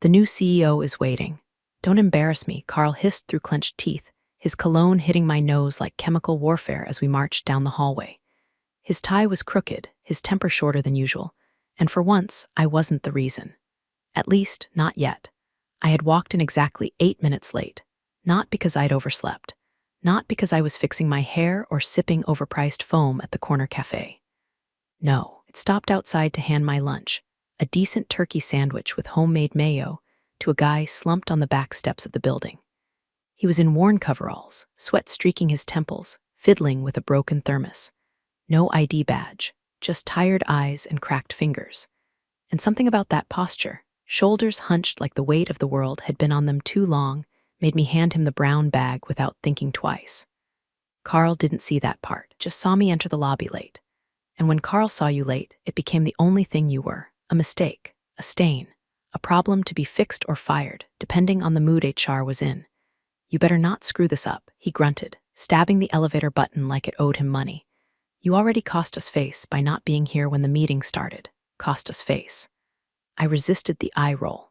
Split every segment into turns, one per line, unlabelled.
The new CEO is waiting. Don't embarrass me, Carl hissed through clenched teeth, his cologne hitting my nose like chemical warfare as we marched down the hallway. His tie was crooked, his temper shorter than usual, and for once, I wasn't the reason. At least, not yet. I had walked in exactly 8 minutes late, not because I'd overslept, not because I was fixing my hair or sipping overpriced foam at the corner cafe. No, it stopped outside to hand my lunch, a decent turkey sandwich with homemade mayo, to a guy slumped on the back steps of the building. He was in worn coveralls, sweat streaking his temples, fiddling with a broken thermos. No ID badge, just tired eyes and cracked fingers. And something about that posture, shoulders hunched like the weight of the world had been on them too long, made me hand him the brown bag without thinking twice. Carl didn't see that part, just saw me enter the lobby late. And when Carl saw you late, it became the only thing you were, a mistake, a stain, a problem to be fixed or fired, depending on the mood HR was in. You better not screw this up, he grunted, stabbing the elevator button like it owed him money. You already cost us face by not being here when the meeting started. Cost us face. I resisted the eye roll.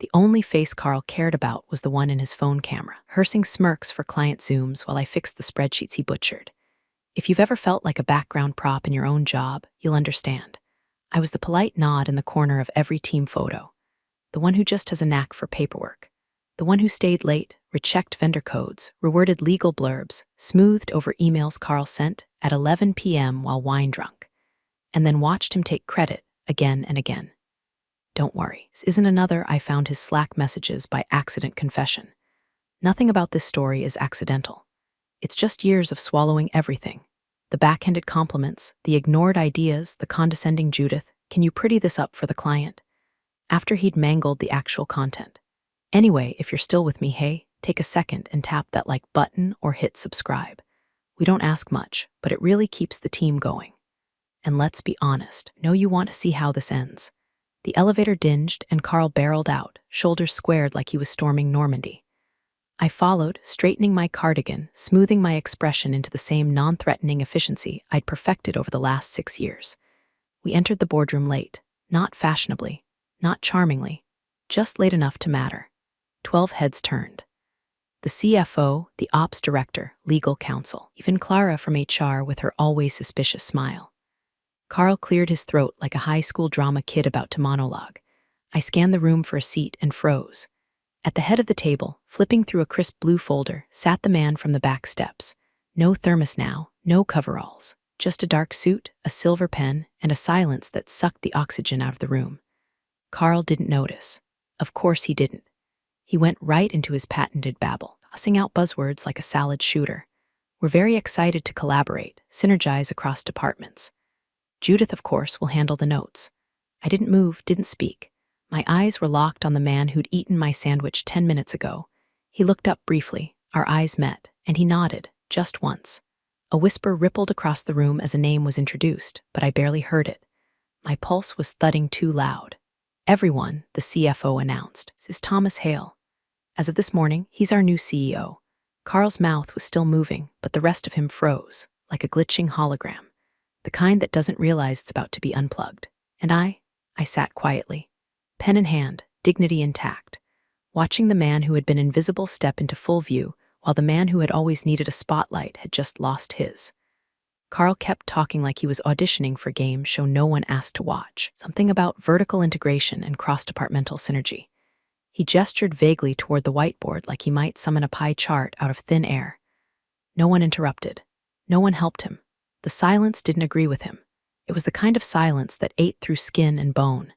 The only face Carl cared about was the one in his phone camera, rehearsing smirks for client Zooms while I fixed the spreadsheets he butchered. If you've ever felt like a background prop in your own job, you'll understand. I was the polite nod in the corner of every team photo. The one who just has a knack for paperwork. The one who stayed late, rechecked vendor codes, reworded legal blurbs, smoothed over emails Carl sent at 11 p.m. while wine drunk, and then watched him take credit again and again. Don't worry, this isn't another I found his Slack messages by accident confession. Nothing about this story is accidental. It's just years of swallowing everything. The backhanded compliments, the ignored ideas, the condescending Judith, can you pretty this up for the client? After he'd mangled the actual content. Anyway, if you're still with me, hey, take a second and tap that like button or hit subscribe. We don't ask much, but it really keeps the team going. And let's be honest, know you want to see how this ends. The elevator dinged and Carl barreled out, shoulders squared like he was storming Normandy. I followed, straightening my cardigan, smoothing my expression into the same non-threatening efficiency I'd perfected over the last 6 years. We entered the boardroom late, not fashionably, not charmingly, just late enough to matter. 12 heads turned. The CFO, the ops director, legal counsel, even Clara from HR with her always suspicious smile. Carl cleared his throat like a high school drama kid about to monologue. I scanned the room for a seat and froze. At the head of the table, flipping through a crisp blue folder, sat the man from the back steps. No thermos now, no coveralls, just a dark suit, a silver pen, and a silence that sucked the oxygen out of the room. Carl didn't notice. Of course he didn't. He went right into his patented babble, tossing out buzzwords like a salad shooter. We're very excited to collaborate, synergize across departments. Judith, of course, will handle the notes. I didn't move, didn't speak. My eyes were locked on the man who'd eaten my sandwich 10 minutes ago. He looked up briefly, our eyes met, and he nodded, just once. A whisper rippled across the room as a name was introduced, but I barely heard it. My pulse was thudding too loud. Everyone, the CFO announced, this is Thomas Hale. As of this morning, he's our new CEO. Carl's mouth was still moving, but the rest of him froze, like a glitching hologram. The kind that doesn't realize it's about to be unplugged. And I sat quietly, pen in hand, dignity intact, watching the man who had been invisible step into full view, while the man who had always needed a spotlight had just lost his. Carl kept talking like he was auditioning for games show no one asked to watch, something about vertical integration and cross-departmental synergy. He gestured vaguely toward the whiteboard like he might summon a pie chart out of thin air. No one interrupted. No one helped him. The silence didn't agree with him. It was the kind of silence that ate through skin and bone.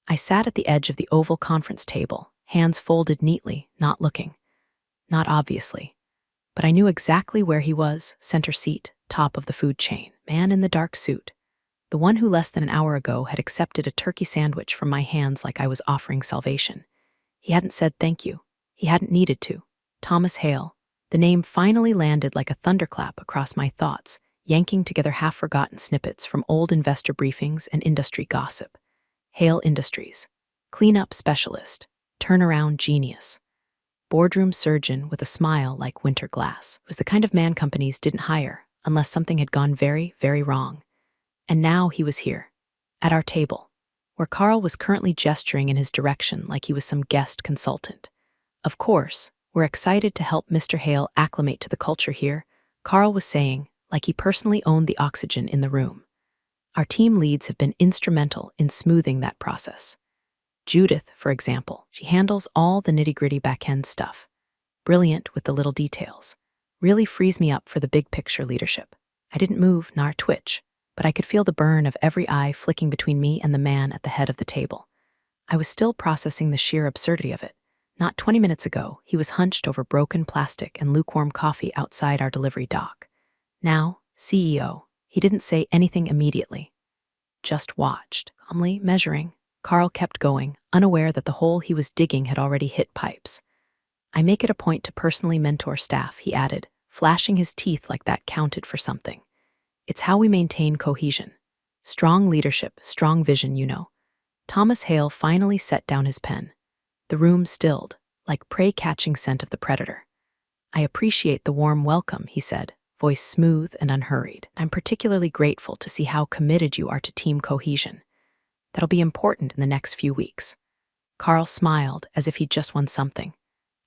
I sat at the edge of the oval conference table, hands folded neatly, not looking. Not obviously. But I knew exactly where he was, center seat, top of the food chain, man in the dark suit. The one who less than an hour ago had accepted a turkey sandwich from my hands like I was offering salvation. He hadn't said thank you. He hadn't needed to. Thomas Hale. The name finally landed like a thunderclap across my thoughts, yanking together half-forgotten snippets from old investor briefings and industry gossip. Hale Industries. Cleanup specialist. Turnaround genius. Boardroom surgeon with a smile like winter glass. Was the kind of man companies didn't hire unless something had gone very, very wrong. And now he was here. At our table. where Carl was currently gesturing in his direction like he was some guest consultant. Of course, we're excited to help Mr. Hale acclimate to the culture here, Carl was saying, like he personally owned the oxygen in the room. Our team leads have been instrumental in smoothing that process. Judith, for example, she handles all the nitty-gritty back-end stuff. Brilliant with the little details. Really frees me up for the big picture leadership. I didn't move nor twitch, but I could feel the burn of every eye flicking between me and the man at the head of the table. I was still processing the sheer absurdity of it. Not 20 minutes ago, he was hunched over broken plastic and lukewarm coffee outside our delivery dock. Now, CEO, he didn't say anything immediately. Just watched, calmly measuring. Carl kept going, unaware that the hole he was digging had already hit pipes. I make it a point to personally mentor staff, he added, flashing his teeth like that counted for something. It's how we maintain cohesion. Strong leadership, strong vision, you know. Thomas Hale finally set down his pen. The room stilled, like prey-catching scent of the predator. I appreciate the warm welcome, he said, voice smooth and unhurried. I'm particularly grateful to see how committed you are to team cohesion. That'll be important in the next few weeks. Carl smiled as if he'd just won something.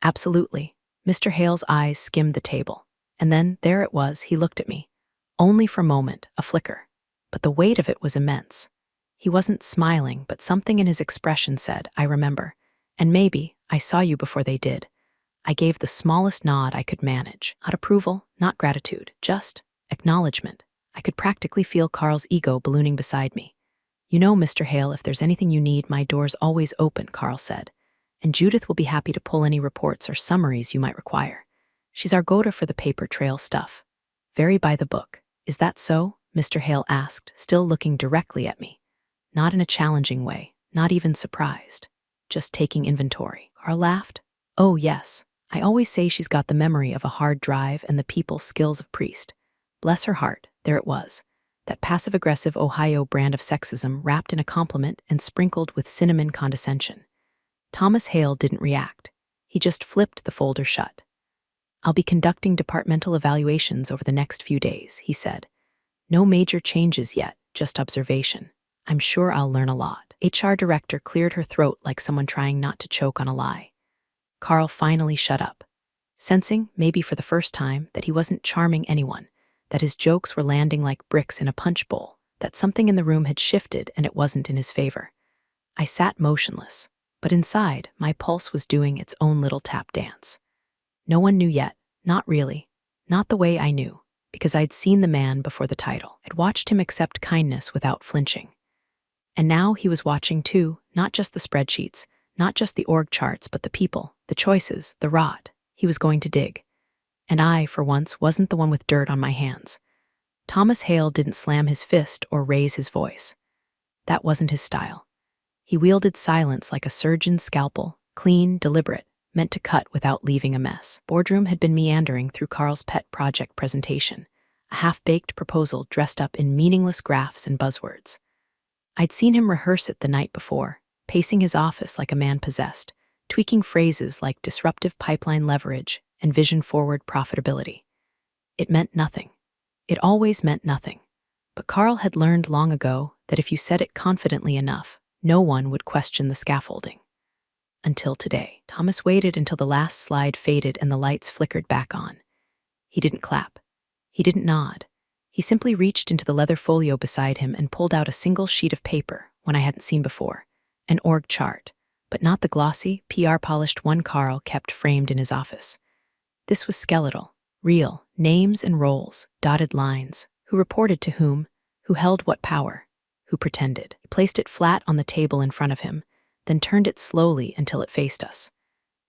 Absolutely. Mr. Hale's eyes skimmed the table. And then, there it was, he looked at me. Only for a moment, a flicker. But the weight of it was immense. He wasn't smiling, but something in his expression said, I remember. And maybe, I saw you before they did. I gave the smallest nod I could manage. Not approval, not gratitude, just acknowledgement. I could practically feel Carl's ego ballooning beside me. You know, Mr. Hale, if there's anything you need, my door's always open, Carl said. And Judith will be happy to pull any reports or summaries you might require. She's our go-to for the paper trail stuff. Very by the book. Is that so? Mr. Hale asked, still looking directly at me. Not in a challenging way, not even surprised. Just taking inventory. Carl laughed. Oh, yes. I always say she's got the memory of a hard drive and the people skills of priest. Bless her heart, there it was. That passive-aggressive Ohio brand of sexism wrapped in a compliment and sprinkled with cinnamon condescension. Thomas Hale didn't react. He just flipped the folder shut. I'll be conducting departmental evaluations over the next few days, he said. No major changes yet, just observation. I'm sure I'll learn a lot. HR director cleared her throat like someone trying not to choke on a lie. Carl finally shut up, sensing, maybe for the first time, that he wasn't charming anyone, that his jokes were landing like bricks in a punch bowl, that something in the room had shifted and it wasn't in his favor. I sat motionless, but inside, my pulse was doing its own little tap dance. No one knew yet, not really, not the way I knew, because I'd seen the man before the title. I'd watched him accept kindness without flinching. And now he was watching too, not just the spreadsheets, not just the org charts, but the people, the choices, the rod. He was going to dig. And I, for once, wasn't the one with dirt on my hands. Thomas Hale didn't slam his fist or raise his voice. That wasn't his style. He wielded silence like a surgeon's scalpel, clean, deliberate, meant to cut without leaving a mess. Boardroom had been meandering through Carl's pet project presentation, a half-baked proposal dressed up in meaningless graphs and buzzwords. I'd seen him rehearse it the night before, pacing his office like a man possessed, tweaking phrases like disruptive pipeline leverage and vision-forward profitability. It meant nothing. It always meant nothing. But Carl had learned long ago that if you said it confidently enough, no one would question the scaffolding. Until today. Thomas waited until the last slide faded and the lights flickered back on. He didn't clap. He didn't nod. He simply reached into the leather folio beside him and pulled out a single sheet of paper, one I hadn't seen before, an org chart, but not the glossy, PR-polished one Carl kept framed in his office. This was skeletal, real, names and roles, dotted lines, who reported to whom, who held what power, who pretended. He placed it flat on the table in front of him, then turned it slowly until it faced us.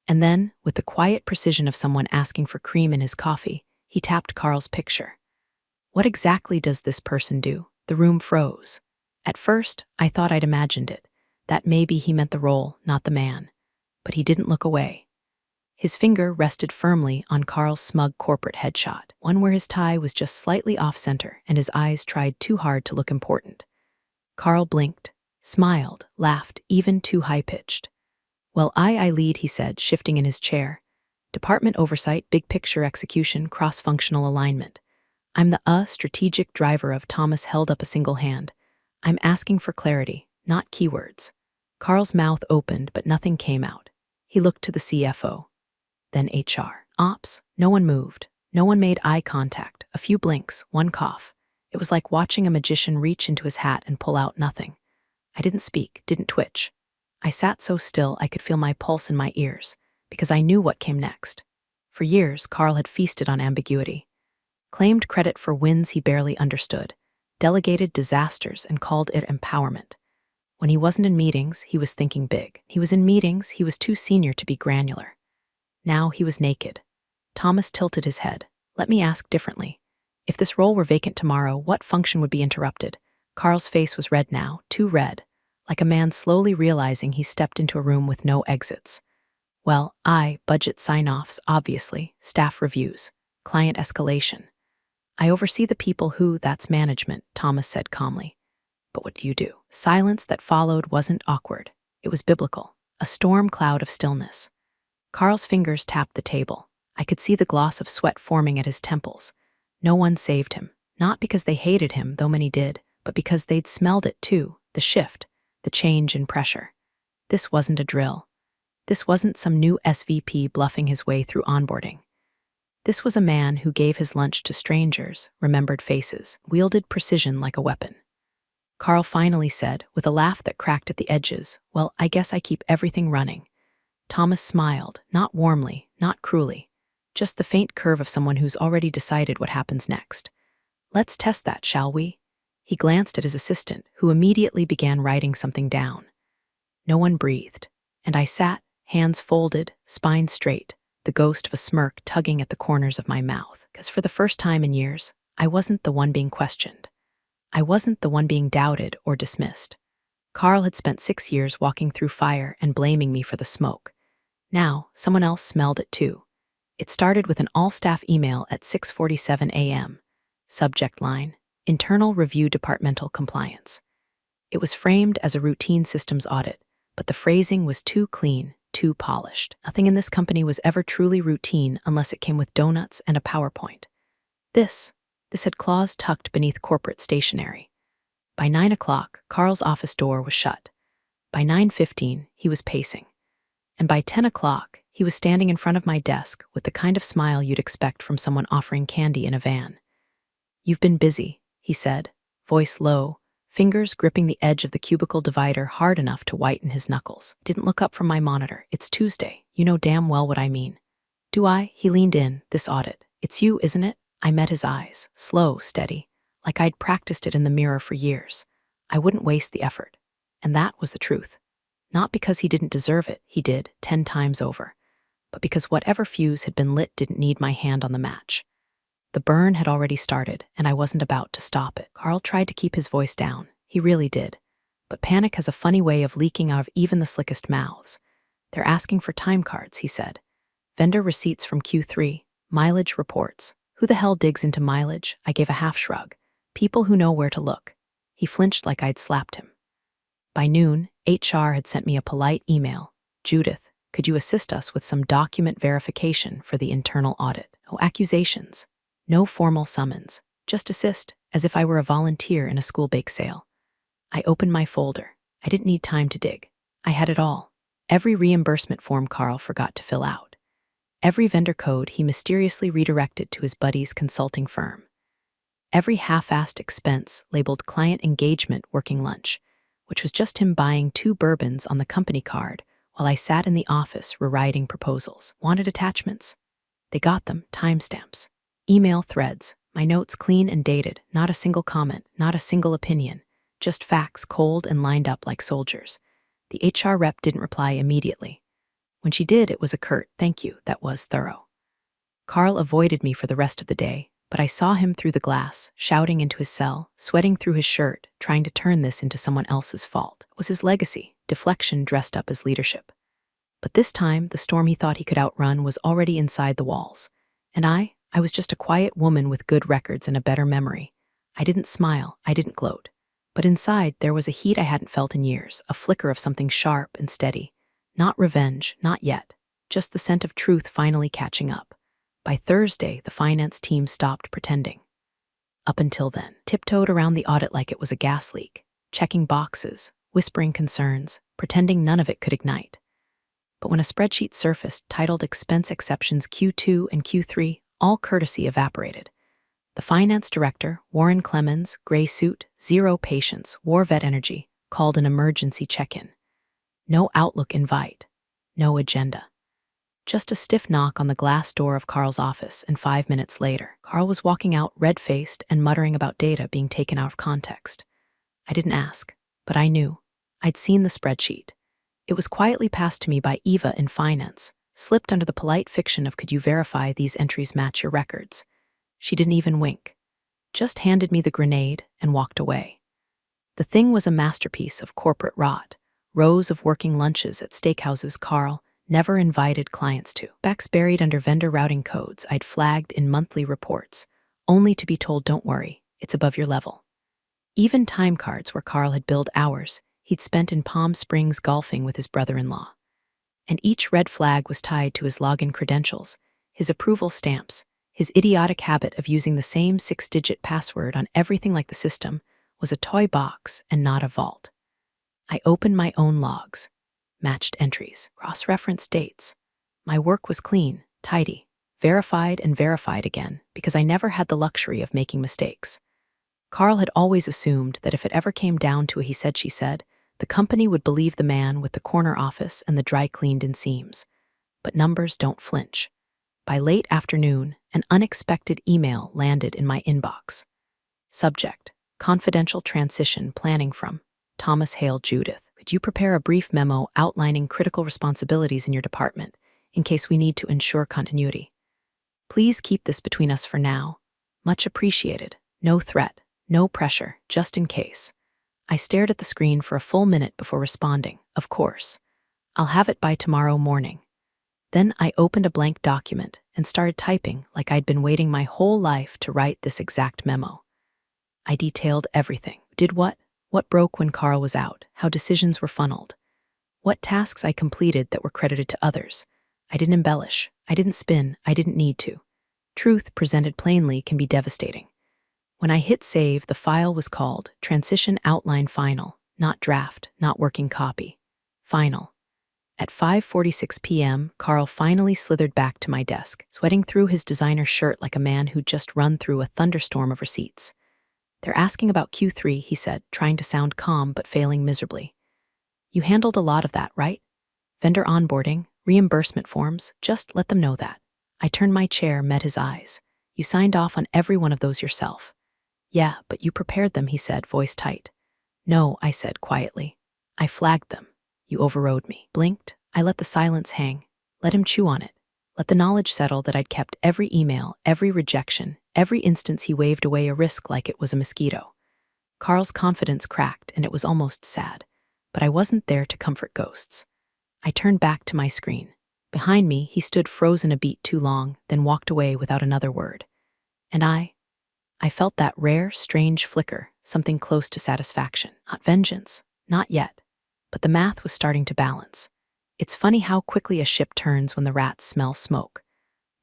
And then, with the quiet precision of someone asking for cream in his coffee, he tapped Carl's picture. What exactly does this person do? The room froze. At first, I thought I'd imagined it, that maybe he meant the role, not the man. But he didn't look away. His finger rested firmly on Carl's smug corporate headshot, one where his tie was just slightly off-center and his eyes tried too hard to look important. Carl blinked, smiled, laughed, even too high-pitched. Well, I lead, he said, shifting in his chair. Department oversight, big picture execution, cross-functional alignment. I'm the strategic driver of. Thomas held up a single hand. I'm asking for clarity, not keywords. Carl's mouth opened, but nothing came out. He looked to the CFO, then HR. Ops. No one moved. No one made eye contact. A few blinks, one cough. It was like watching a magician reach into his hat and pull out nothing. I didn't speak, didn't twitch. I sat so still I could feel my pulse in my ears, because I knew what came next. For years, Carl had feasted on ambiguity. Claimed credit for wins he barely understood, delegated disasters and called it empowerment. When he wasn't in meetings, he was thinking big. He was in meetings, he was too senior to be granular. Now he was naked. Thomas tilted his head. Let me ask differently. If this role were vacant tomorrow, what function would be interrupted? Carl's face was red now, too red, like a man slowly realizing he stepped into a room with no exits. Well, budget sign-offs, obviously, staff reviews, client escalation. I oversee the people who, that's management, Thomas said calmly. But what do you do? Silence that followed wasn't awkward. It was biblical, a storm cloud of stillness. Carl's fingers tapped the table. I could see the gloss of sweat forming at his temples. No one saved him, not because they hated him, though many did, but because they'd smelled it too, the shift, the change in pressure. This wasn't a drill. This wasn't some new SVP bluffing his way through onboarding. This was a man who gave his lunch to strangers, remembered faces, wielded precision like a weapon. Carl finally said, with a laugh that cracked at the edges, well, I guess I keep everything running. Thomas smiled, not warmly, not cruelly, just the faint curve of someone who's already decided what happens next. Let's test that, shall we? He glanced at his assistant, who immediately began writing something down. No one breathed, and I sat, hands folded, spine straight, the ghost of a smirk tugging at the corners of my mouth, because for the first time in years, I wasn't the one being questioned. I wasn't the one being doubted or dismissed. Carl had spent 6 years walking through fire and blaming me for the smoke. Now, someone else smelled it too. It started with an all-staff email at 6:47 a.m. Subject line, Internal Review Departmental Compliance. It was framed as a routine systems audit, but the phrasing was too clean, too polished. Nothing in this company was ever truly routine unless it came with donuts and a PowerPoint. This had claws tucked beneath corporate stationery. By 9 o'clock, Carl's office door was shut. By 9:15, he was pacing. And by 10 o'clock, he was standing in front of my desk with the kind of smile you'd expect from someone offering candy in a van. You've been busy, he said, voice low, fingers gripping the edge of the cubicle divider hard enough to whiten his knuckles. Didn't look up from my monitor. It's Tuesday. You know damn well what I mean. Do I? He leaned in. This audit. It's you, isn't it? I met his eyes, slow, steady, like I'd practiced it in the mirror for years. I wouldn't waste the effort. And that was the truth. Not because he didn't deserve it, he did, 10 times over, but because whatever fuse had been lit didn't need my hand on the match. The burn had already started, and I wasn't about to stop it. Carl tried to keep his voice down. He really did. But panic has a funny way of leaking out of even the slickest mouths. They're asking for time cards, he said. Vendor receipts from Q3, mileage reports. Who the hell digs into mileage? I gave a half shrug. People who know where to look. He flinched like I'd slapped him. By noon, HR had sent me a polite email. Judith, could you assist us with some document verification for the internal audit? No accusations. No formal summons. Just assist, as if I were a volunteer in a school bake sale. I opened my folder. I didn't need time to dig. I had it all. Every reimbursement form Carl forgot to fill out. Every vendor code he mysteriously redirected to his buddy's consulting firm. Every half-assed expense labeled client engagement working lunch, which was just him buying 2 bourbons on the company card while I sat in the office rewriting proposals. Wanted attachments? They got them, timestamps. Email threads, my notes clean and dated, not a single comment, not a single opinion, just facts cold and lined up like soldiers. The HR rep didn't reply immediately. When she did, it was a curt, thank you, that was thorough. Carl avoided me for the rest of the day, but I saw him through the glass, shouting into his cell, sweating through his shirt, trying to turn this into someone else's fault. It was his legacy, deflection dressed up as leadership. But this time, the storm he thought he could outrun was already inside the walls. And I was just a quiet woman with good records and a better memory. I didn't smile, I didn't gloat. But inside, there was a heat I hadn't felt in years, a flicker of something sharp and steady. Not revenge, not yet. Just the scent of truth finally catching up. By Thursday, the finance team stopped pretending. Up until then, tiptoed around the audit like it was a gas leak, checking boxes, whispering concerns, pretending none of it could ignite. But when a spreadsheet surfaced titled Expense Exceptions Q2 and Q3, all courtesy evaporated. The finance director, Warren Clemens, gray suit, zero patience, war vet energy, called an emergency check-in. No Outlook invite. No agenda. Just a stiff knock on the glass door of Carl's office, and 5 minutes later, Carl was walking out red-faced and muttering about data being taken out of context. I didn't ask, but I knew. I'd seen the spreadsheet. It was quietly passed to me by Eva in finance, slipped under the polite fiction of "could you verify these entries match your records?" She didn't even wink. Just handed me the grenade and walked away. The thing was a masterpiece of corporate rot. Rows of working lunches at steakhouses Carl never invited clients to. Backs buried under vendor routing codes I'd flagged in monthly reports, only to be told, "Don't worry, it's above your level." Even time cards where Carl had billed hours he'd spent in Palm Springs golfing with his brother-in-law. And each red flag was tied to his login credentials, his approval stamps, his idiotic habit of using the same 6-digit password on everything like the system was a toy box and not a vault. I opened my own logs, matched entries, cross-referenced dates. My work was clean, tidy, verified and verified again because I never had the luxury of making mistakes. Carl had always assumed that if it ever came down to a he said, she said, the company would believe the man with the corner office and the dry-cleaned-in seams. But numbers don't flinch. By late afternoon, an unexpected email landed in my inbox. Subject: Confidential transition planning from Thomas Hale. Judith. Could you prepare a brief memo outlining critical responsibilities in your department in case we need to ensure continuity? Please keep this between us for now. Much appreciated. No threat, no pressure, just in case. I stared at the screen for a full minute before responding. Of course. I'll have it by tomorrow morning. Then I opened a blank document and started typing like I'd been waiting my whole life to write this exact memo. I detailed everything. Did what broke when Carl was out, how decisions were funneled, what tasks I completed that were credited to others. I didn't embellish, I didn't spin, I didn't need to. Truth presented plainly can be devastating. When I hit save, the file was called Transition Outline Final, not draft, not working copy. Final. At 5:46 p.m., Carl finally slithered back to my desk, sweating through his designer shirt like a man who'd just run through a thunderstorm of receipts. "They're asking about Q3, he said, trying to sound calm but failing miserably. "You handled a lot of that, right? Vendor onboarding, reimbursement forms, just let them know that." I turned my chair, met his eyes. "You signed off on every one of those yourself." "Yeah, but you prepared them," he said, voice tight. "No," I said quietly. "I flagged them. You overrode me." Blinked. I let the silence hang. Let him chew on it. Let the knowledge settle that I'd kept every email, every rejection, every instance he waved away a risk like it was a mosquito. Carl's confidence cracked, and it was almost sad. But I wasn't there to comfort ghosts. I turned back to my screen. Behind me, he stood frozen a beat too long, then walked away without another word. And I felt that rare, strange flicker, something close to satisfaction. Not vengeance. Not yet. But the math was starting to balance. It's funny how quickly a ship turns when the rats smell smoke.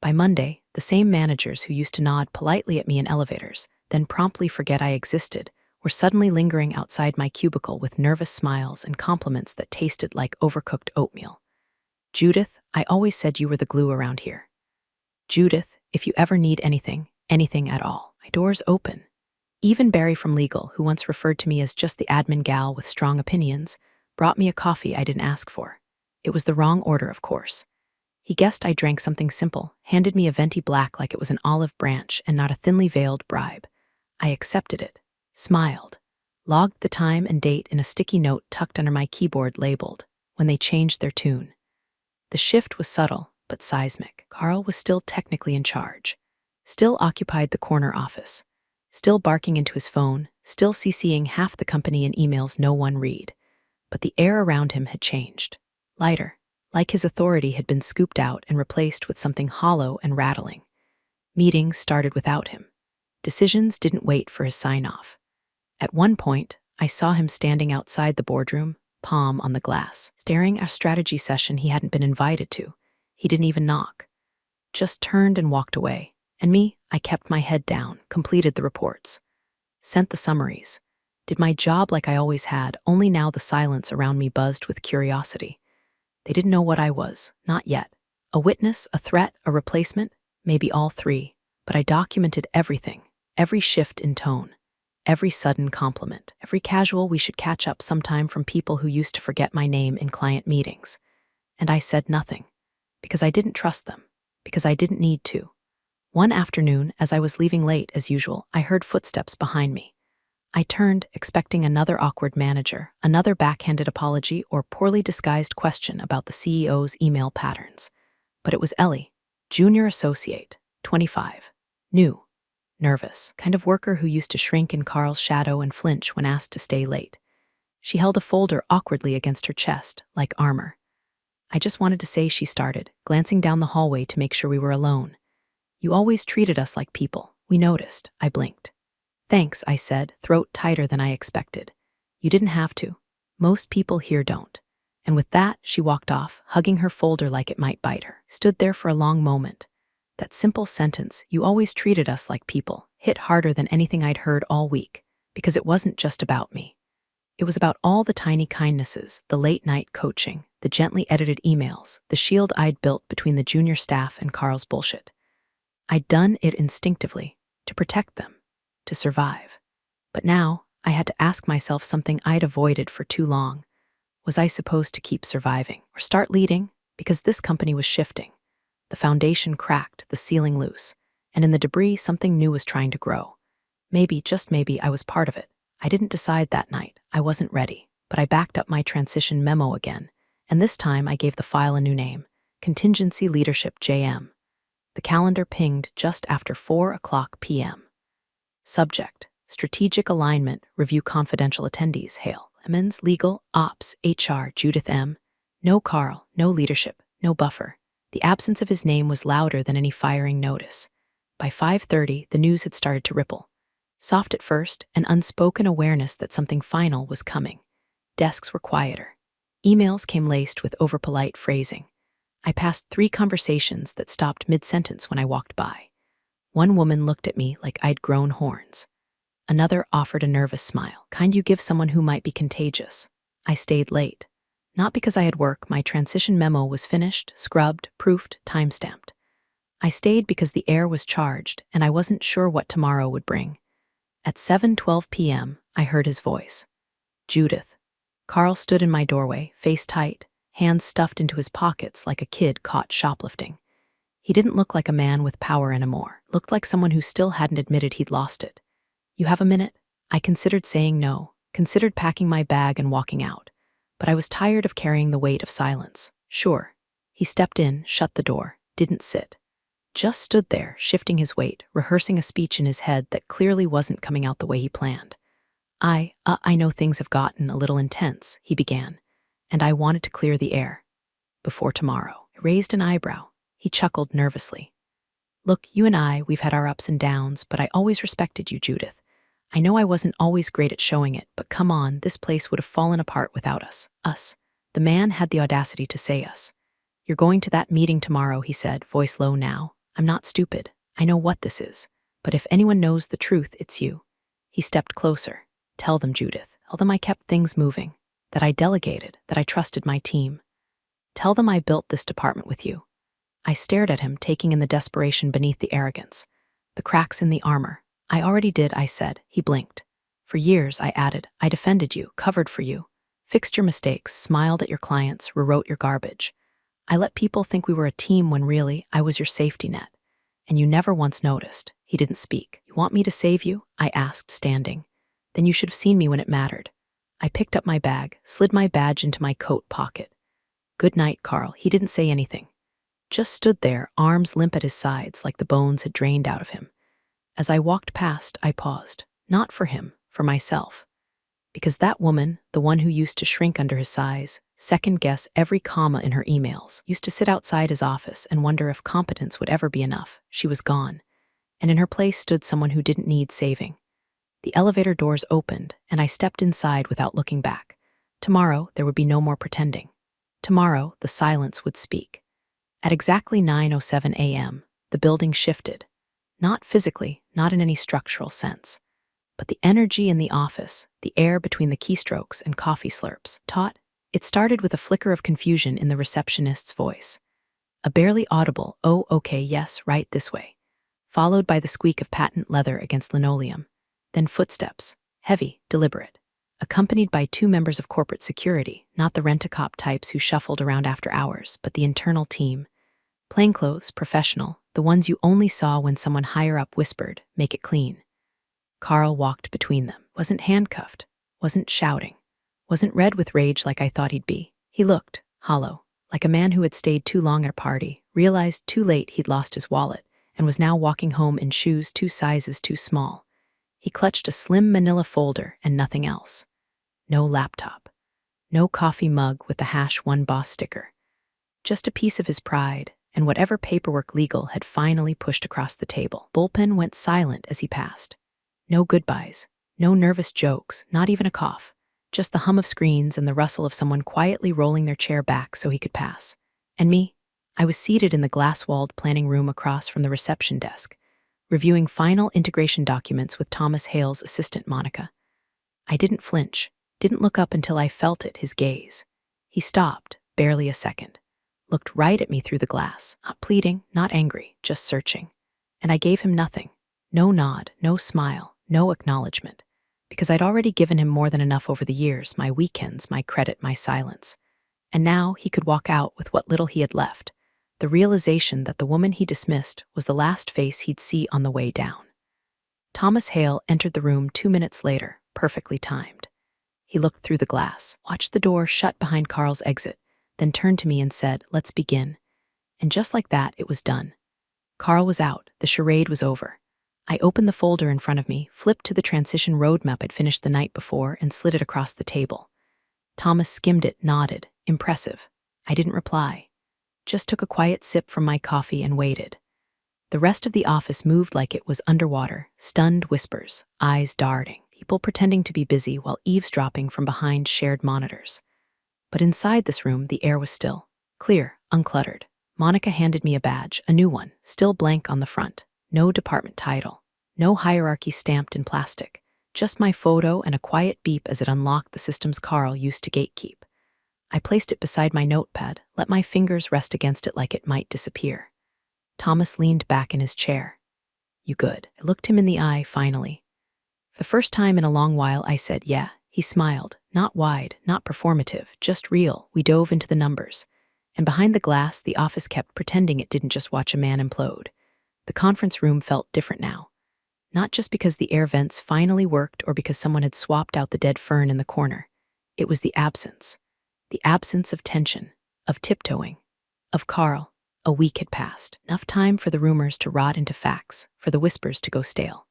By Monday, the same managers who used to nod politely at me in elevators, then promptly forget I existed, were suddenly lingering outside my cubicle with nervous smiles and compliments that tasted like overcooked oatmeal. "Judith, I always said you were the glue around here. Judith, if you ever need anything, anything at all." My door's open. Even Barry from legal, who once referred to me as just the admin gal with strong opinions, brought me a coffee I didn't ask for. It was the wrong order, of course. He guessed I drank something simple, handed me a venti black like it was an olive branch and not a thinly veiled bribe. I accepted it, smiled, logged the time and date in a sticky note tucked under my keyboard labeled, "When they changed their tune." The shift was subtle, but seismic. Carl was still technically in charge, still occupied the corner office, still barking into his phone, still CCing half the company in emails no one read. But the air around him had changed. Lighter, like his authority had been scooped out and replaced with something hollow and rattling. Meetings started without him. Decisions didn't wait for his sign-off. At one point, I saw him standing outside the boardroom, palm on the glass, staring at a strategy session he hadn't been invited to. He didn't even knock. Just turned and walked away. And me, I kept my head down, completed the reports, sent the summaries, Did my job like I always had, only now the silence around me buzzed with curiosity. They didn't know what I was, not yet. A witness, a threat, a replacement, maybe all three. But I documented everything, every shift in tone, every sudden compliment, every casual "we should catch up sometime" from people who used to forget my name in client meetings. And I said nothing, because I didn't trust them, because I didn't need to. One afternoon, as I was leaving late as usual, I heard footsteps behind me. I turned, expecting another awkward manager, another backhanded apology, or poorly disguised question about the CEO's email patterns. But it was Ellie, junior associate, 25. New, nervous, kind of worker who used to shrink in Carl's shadow and flinch when asked to stay late. She held a folder awkwardly against her chest, like armor. "I just wanted to say," she started, glancing down the hallway to make sure we were alone. "You always treated us like people. We noticed." I blinked. "Thanks," I said, throat tighter than I expected. "You didn't have to. Most people here don't." And with that, she walked off, hugging her folder like it might bite her. Stood there for a long moment. That simple sentence, "you always treated us like people," hit harder than anything I'd heard all week, because it wasn't just about me. It was about all the tiny kindnesses, the late-night coaching, the gently edited emails, the shield I'd built between the junior staff and Carl's bullshit. I'd done it instinctively, to protect them, to survive. But now, I had to ask myself something I'd avoided for too long. Was I supposed to keep surviving, or start leading? Because this company was shifting. The foundation cracked, the ceiling loose, and in the debris something new was trying to grow. Maybe, just maybe, I was part of it. I didn't decide that night. I wasn't ready. But I backed up my transition memo again, and this time I gave the file a new name, Contingency Leadership JM. The calendar pinged just after 4:00 p.m. Subject: Strategic Alignment, Review Confidential Attendees, Hale. Emmons, Legal, Ops, HR, Judith M. No Carl, no leadership, no buffer. The absence of his name was louder than any firing notice. By 5:30, the news had started to ripple. Soft at first, an unspoken awareness that something final was coming. Desks were quieter. Emails came laced with overpolite phrasing. I passed 3 conversations that stopped mid-sentence when I walked by. One woman looked at me like I'd grown horns. Another offered a nervous smile, kind you give someone who might be contagious. I stayed late. Not because I had work, my transition memo was finished, scrubbed, proofed, time-stamped. I stayed because the air was charged, and I wasn't sure what tomorrow would bring. At 7:12 p.m., I heard his voice. "Judith." Carl stood in my doorway, face tight, hands stuffed into his pockets like a kid caught shoplifting. He didn't look like a man with power anymore, looked like someone who still hadn't admitted he'd lost it. "You have a minute?" I considered saying no, considered packing my bag and walking out. But I was tired of carrying the weight of silence. "Sure." He stepped in, shut the door, didn't sit. Just stood there, shifting his weight, rehearsing a speech in his head that clearly wasn't coming out the way he planned. I know things have gotten a little intense," he began, "and I wanted to clear the air. Before tomorrow." I raised an eyebrow. He chuckled nervously. "Look, you and we've had our ups and downs, but I always respected you, Judith. I know I wasn't always great at showing it, but come on, this place would have fallen apart without us." Us. The man had the audacity to say us. "You're going to that meeting tomorrow," he said, voice low now. "I'm not stupid. I know what this is. But if anyone knows the truth, it's you." He stepped closer. "Tell them, Judith. Tell them I kept things moving. That I delegated. That I trusted my team. Tell them I built this department with you." I stared at him, taking in the desperation beneath the arrogance. The cracks in the armor. "I already did," I said. He blinked. "For years," I added, "I defended you, covered for you, fixed your mistakes, smiled at your clients, rewrote your garbage. I let people think we were a team when really I was your safety net. And you never once noticed." He didn't speak. "You want me to save you?" I asked, standing. "Then you should have seen me when it mattered." I picked up my bag, slid my badge into my coat pocket. "Good night, Carl." He didn't say anything. Just stood there, arms limp at his sides like the bones had drained out of him. As I walked past, I paused. Not for him, for myself. Because that woman, the one who used to shrink under his size, second-guess every comma in her emails, used to sit outside his office and wonder if competence would ever be enough, she was gone. And in her place stood someone who didn't need saving. The elevator doors opened, and I stepped inside without looking back. Tomorrow, there would be no more pretending. Tomorrow, the silence would speak. At exactly 9:07 a.m., the building shifted. Not physically, not in any structural sense. but the energy in the office, the air between the keystrokes and coffee slurps, it started with a flicker of confusion in the receptionist's voice. A barely audible, "Oh, okay, yes, right this way," followed by the squeak of patent leather against linoleum. Then footsteps, heavy, deliberate, accompanied by two members of corporate security, not the rent-a-cop types who shuffled around after hours, but the internal team. Plainclothes, professional, the ones you only saw when someone higher up whispered, "Make it clean." Carl walked between them, wasn't handcuffed, wasn't shouting, wasn't red with rage like I thought he'd be. He looked hollow, like a man who had stayed too long at a party, realized too late he'd lost his wallet, and was now walking home in shoes 2 sizes too small. He clutched a slim manila folder and nothing else. No laptop. No coffee mug with the #1boss sticker. Just a piece of his pride, and whatever paperwork legal had finally pushed across the table. Bullpen went silent as he passed. No goodbyes, no nervous jokes, not even a cough. Just the hum of screens and the rustle of someone quietly rolling their chair back so he could pass. And me? I was seated in the glass-walled planning room across from the reception desk, reviewing final integration documents with Thomas Hale's assistant, Monica. I didn't flinch, didn't look up until I felt it, his gaze. He stopped, barely a second, looked right at me through the glass, not pleading, not angry, just searching. And I gave him nothing. No nod, no smile, no acknowledgement. Because I'd already given him more than enough over the years, my weekends, my credit, my silence. And now he could walk out with what little he had left, the realization that the woman he dismissed was the last face he'd see on the way down. Thomas Hale entered the room 2 minutes later, perfectly timed. He looked through the glass, watched the door shut behind Carl's exit, then turned to me and said, "Let's begin." And just like that, it was done. Carl was out, the charade was over. I opened the folder in front of me, flipped to the transition roadmap I'd finished the night before, and slid it across the table. Thomas skimmed it, nodded, impressive. I didn't reply. Just took a quiet sip from my coffee and waited. The rest of the office moved like it was underwater, stunned whispers, eyes darting, people pretending to be busy while eavesdropping from behind shared monitors. But inside this room, the air was still, clear, uncluttered. Monica handed me a badge, a new one, still blank on the front. No department title, no hierarchy stamped in plastic, just my photo and a quiet beep as it unlocked the systems Carl used to gatekeep. I placed it beside my notepad, let my fingers rest against it like it might disappear. Thomas leaned back in his chair. "You good?" I looked him in the eye, finally. For the first time in a long while, I said, "Yeah." He smiled, not wide, not performative, just real. We dove into the numbers. And behind the glass, the office kept pretending it didn't just watch a man implode. The conference room felt different now. Not just because the air vents finally worked or because someone had swapped out the dead fern in the corner. It was the absence. The absence of tension, of tiptoeing, of Carl. A week had passed. Enough time for the rumors to rot into facts, for the whispers to go stale.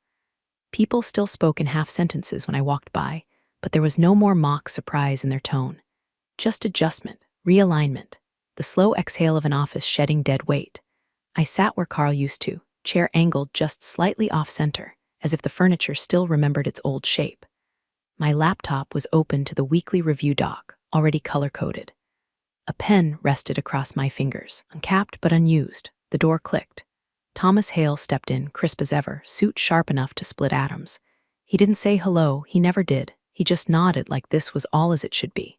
People still spoke in half sentences when I walked by, but there was no more mock surprise in their tone. Just adjustment, realignment, the slow exhale of an office shedding dead weight. I sat where Carl used to, chair angled just slightly off-center, as if the furniture still remembered its old shape. My laptop was open to the weekly review doc, already color-coded. A pen rested across my fingers, uncapped but unused. The door clicked. Thomas Hale stepped in, crisp as ever, suit sharp enough to split atoms. He didn't say hello, he never did. He just nodded like this was all as it should be.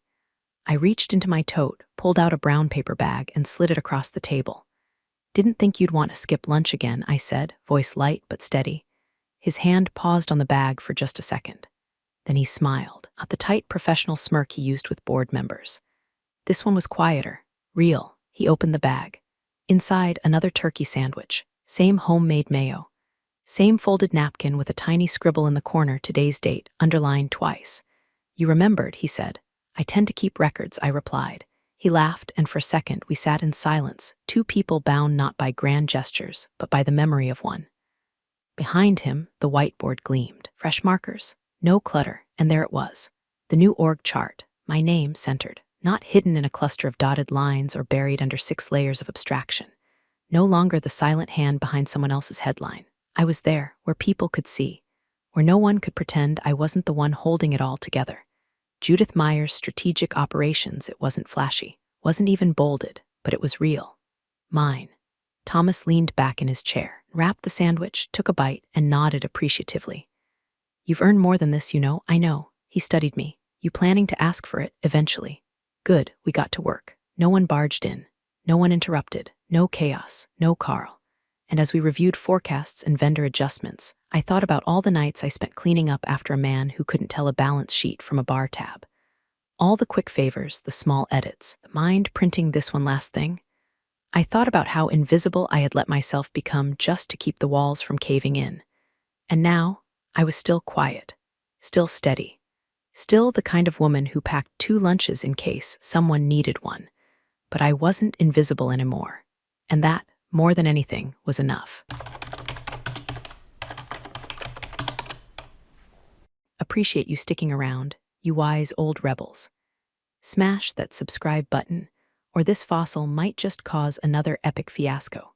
I reached into my tote, pulled out a brown paper bag, and slid it across the table. "Didn't think you'd want to skip lunch again," I said, voice light but steady. His hand paused on the bag for just a second. Then he smiled, not the tight professional smirk he used with board members. This one was quieter, real. He opened the bag. Inside, another turkey sandwich, same homemade mayo. Same folded napkin with a tiny scribble in the corner, today's date, underlined twice. "You remembered," he said. "I tend to keep records," I replied. He laughed, and for a second we sat in silence, two people bound not by grand gestures, but by the memory of one. Behind him, the whiteboard gleamed. Fresh markers, no clutter, and there it was. The new org chart, my name centered, not hidden in a cluster of dotted lines or buried under 6 layers of abstraction. No longer the silent hand behind someone else's headline. I was there, where people could see, where no one could pretend I wasn't the one holding it all together. Judith Meyer's strategic operations, it wasn't flashy, wasn't even bolded, but it was real. Mine. Thomas leaned back in his chair, wrapped the sandwich, took a bite, and nodded appreciatively. You've earned more than this, you know. I know. He studied me. You planning to ask for it, eventually. Good, we got to work. No one barged in. No one interrupted. No chaos. No Carl. And as we reviewed forecasts and vendor adjustments, I thought about all the nights I spent cleaning up after a man who couldn't tell a balance sheet from a bar tab. All the quick favors, the small edits, the mind printing this one last thing. I thought about how invisible I had let myself become just to keep the walls from caving in. And now, I was still quiet, still steady, still the kind of woman who packed 2 lunches in case someone needed one. But I wasn't invisible anymore. And that, more than anything, was enough. Appreciate you sticking around, you wise old rebels. Smash that subscribe button, or this fossil might just cause another epic fiasco.